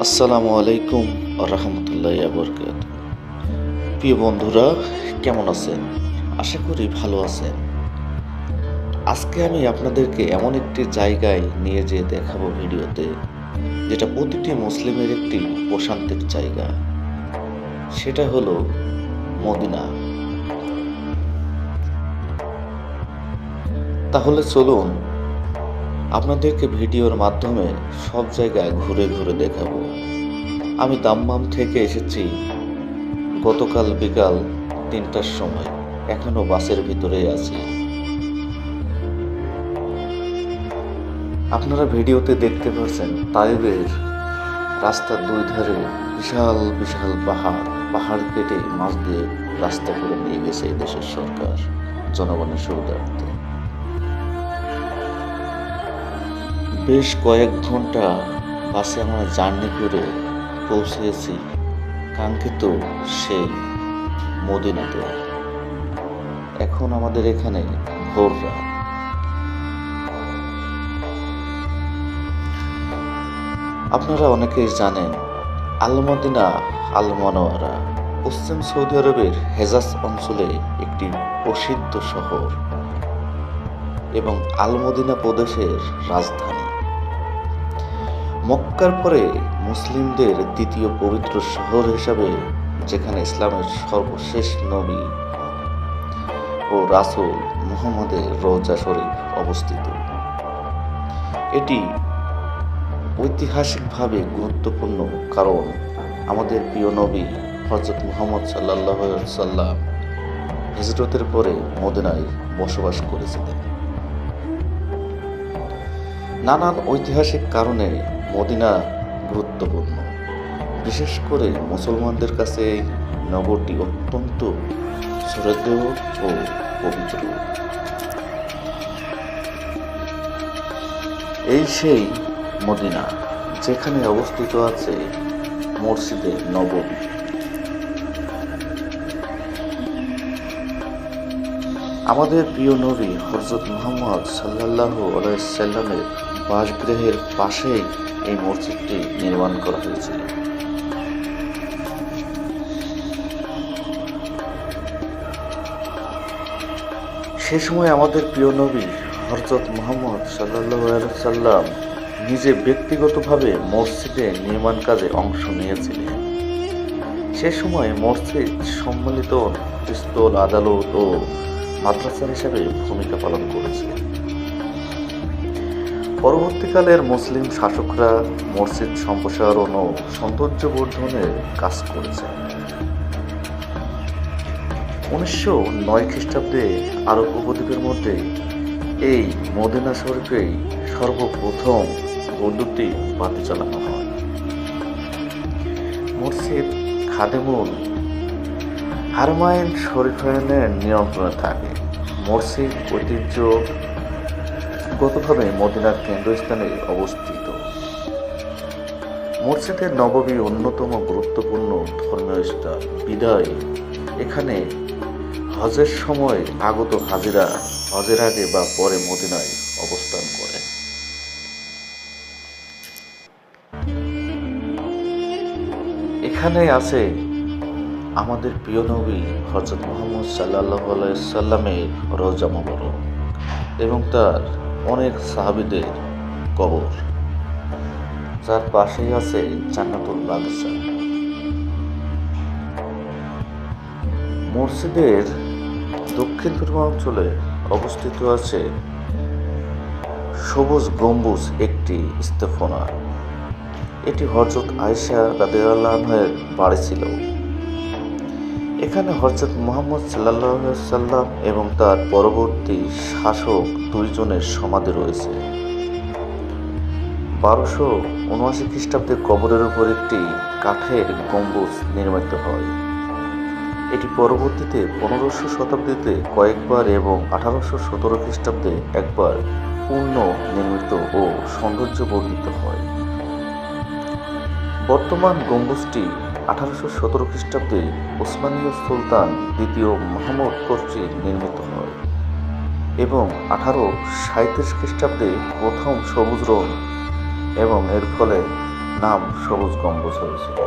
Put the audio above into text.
আসসালামু আলাইকুম রহমতুল্লাহি বরকাত। প্রিয় বন্ধুরা, কেমন আছেন? আশা করি ভালো আছেন। আজকে আমি আপনাদেরকে এমন একটি জায়গায় নিয়ে যেয়ে দেখাবো ভিডিওতে, যেটা প্রতিটি মুসলিমের একটি প্রশান্তির জায়গা। সেটা হলো মদিনা। তাহলে চলুন আপনাদেরকে ভিডিওর মাধ্যমে সব জায়গায় ঘুরে ঘুরে দেখাবো। আমি দাম্মাম থেকে এসেছি গতকাল বিকাল 3টার সময়, এখনো বাসের ভিতরেই আছি। আপনারা ভিডিওতে দেখতে পাচ্ছেন তাইফের রাস্তার দুই ধারে বিশাল বিশাল পাহাড় কেটে মাছ দিয়ে রাস্তা করে নিয়ে গেছে এই দেশের সরকার জনগণের সুবিধার্থে। বেশ কয়েক ঘন্টা বাসে আমরা জার্নি করে পৌঁছেছি কাঙ্ক্ষিত সেই মদিনাতে। এখন আমাদের এখানে ভোর রাত। আপনারা অনেকেই জানেন আল মদিনা আল মনোয়ারা পশ্চিম সৌদি আরবের হেজাজ অঞ্চলে একটি প্রসিদ্ধ শহর এবং আল মদিনা প্রদেশের রাজধানী। মক্কার পরে মুসলিমদের দ্বিতীয় পবিত্র শহর হিসাবে, যেখানে ইসলামের সর্বশেষ নবী ও রাসূল মুহাম্মদের রওজা শরীফ অবস্থিত। এটি ঐতিহাসিকভাবে গুরুত্বপূর্ণ কারণ আমাদের প্রিয় নবী হযরত মুহাম্মদ সাল্লাল্লাহু আলাইহি ওয়াসাল্লাম হিজরতের পরে মদিনায় বসবাস করেছিলেন। নানান ঐতিহাসিক কারণে মদিনা গুরুত্বপূর্ণ। বিশেষ করে মুসলমানদের কাছে এই নগরটি অত্যন্ত শ্রদ্ধেয় ও পবিত্র। এই সেই মদিনা যেখানে অবস্থিত আছে মসজিদে নববী। আমাদের প্রিয় নবী হযরত মুহাম্মদ সাল্লাল্লাহু আলাইহি সাল্লামের বাসগৃহের পাশেই এই মসজিদটি নির্মাণ করা হয়েছিল। সে সময় আমাদের প্রিয় নবী হযরত মুহাম্মদ সাল্লাল্লাহু আলাইহি সাল্লাম নিজে ব্যক্তিগতভাবে মসজিদে নির্মাণ কাজে অংশ নিয়েছিলেন। সে সময় মসজিদ সম্মিলিত পিস্তল, আদালত ও মাদ্রাসা হিসেবে ভূমিকা পালন করেছে। পরবর্তীকালের মুসলিম শাসকরা মসজিদ সম্প্রসারণ ও সৌন্দর্যবর্ধনের কাজ করেছেন। 1909 খ্রিস্টাব্দে আরব উপদ্বীপের মধ্যে এই মদিনা শরীফেই সর্বপ্রথম বৈদ্যুতিক বাতি চালানো হয়। মসজিদ খাদেমুল হারমাইন শরীফাইনের নিয়ন্ত্রণে থাকে। মসজিদ ঐতিহ্যগতভাবে মদিনার কেন্দ্রস্থানে অবস্থিত। মসজিদের নববী অন্যতম গুরুত্বপূর্ণ ধর্মীয় স্থান বিধায় এখানে হজের সময় আগত হাজিরা হজের আগে বা পরে মদিনায় অবস্থান করে। এখানে আছে আমাদের প্রিয় নবী হযরত মুহাম্মদ সাল্লাল্লাহু আলাইহি সাল্লামের রওজা মুবারক এবং তার অনেক সাহাবীদের কবর, যার পাশেই আছে জান্নাতুল বাগিচা। মসজিদের দক্ষিণ পূর্বাঞ্চলে অবস্থিত আছে সবুজ গম্বুজ একটি স্থাপনা। এটি হযরত আয়েশা রাদিয়াল্লাহু আনহার বাড়ি ছিল। এখানে হযরত মুহাম্মদ সাল্লাল্লাহু আলাইহি সাল্লাম এবং তার পরবর্তী শাসক দুইজনের সমাধি রয়েছে। 1279 খ্রিস্টাব্দে কবরের উপর একটি কাঠের গম্বুজ নির্মিত হয়। এটি পরবর্তীতে 1500 শতাব্দীতে কয়েকবার এবং 1817 খ্রিস্টাব্দে একবার পুনঃ নির্মিত ও সৌন্দর্যবর্ধিত হয়। বর্তমান গম্বুজটি 1817 খ্রিস্টাব্দে ওসমানীয় সুলতান দ্বিতীয় মুহাম্মদ কর্তৃক নির্মিত হয় এবং 1837 খ্রিস্টাব্দে প্রথম সবুজ রং এবং এর ফলে নাম সবুজ গম্বুজ হয়েছিল।